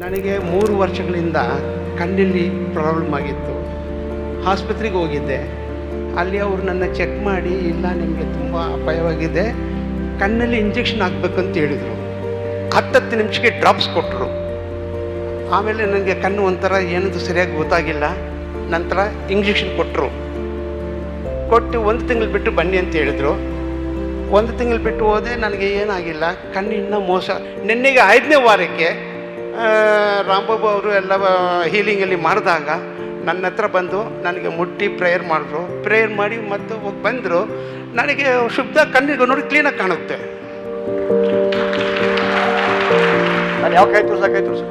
ನನಗೆ 3 ವರ್ಷಗಳಿಂದ ಕಣ್ಣಲ್ಲಿ ಪ್ರಾಬ್ಲಮ್ ಆಗಿತ್ತು. ಆಸ್ಪತ್ರೆಗೆ ಹೋಗಿದ್ದೆ. ಅಲ್ಲಿ ಅವರು ನನ್ನ ಚೆಕ್ ಮಾಡಿ, ಇಲ್ಲ ನಿಮಗೆ ತುಂಬ ಅಪಾಯವಾಗಿದೆ, ಕಣ್ಣಲ್ಲಿ ಇಂಜೆಕ್ಷನ್ ಹಾಕ್ಬೇಕಂತ ಹೇಳಿದರು. 10 ನಿಮಿಷಕ್ಕೆ ಡ್ರಾಪ್ಸ್ ಕೊಟ್ಟರು. ಆಮೇಲೆ ನನಗೆ ಕಣ್ಣು ಒಂಥರ ಏನದು ಸರಿಯಾಗಿ ಗೊತ್ತಾಗಿಲ್ಲ. ನಂತರ ಇಂಜೆಕ್ಷನ್ ಕೊಟ್ಟರು. ಕೊಟ್ಟು 1 ತಿಂಗಳು ಬಿಟ್ಟು ಬನ್ನಿ ಅಂತ ಹೇಳಿದರು. 1 ತಿಂಗಳು ಬಿಟ್ಟು ಹೋದೆ, ನನಗೆ ಏನಾಗಿಲ್ಲ. ಕಣ್ಣು ಇನ್ನೂ ಮೋಸ. ನಿನ್ನೆಗೆ 5ನೇ ವಾರಕ್ಕೆ ರಾಂಬಾಬು ಅವರು ಎಲ್ಲ ಹೀಲಿಂಗಲ್ಲಿ ಮಾಡಿದಾಗ ನನ್ನ ಹತ್ರ ಬಂದು ನನಗೆ ಮುಟ್ಟಿ ಪ್ರೇಯರ್ ಮಾಡಿದ್ರು. ಪ್ರೇಯರ್ ಮಾಡಿ ಮತ್ತೆ ಹೋಗಿ ಬಂದರು. ನನಗೆ ಶುದ್ಧ ಕಣ್ಣಿಗೆ ನೋಡಿ ಕ್ಲೀನಾಗಿ ಕಾಣುತ್ತೆ. ನಾನು ಯಾವ ಕೈ ತೋರ್ಸ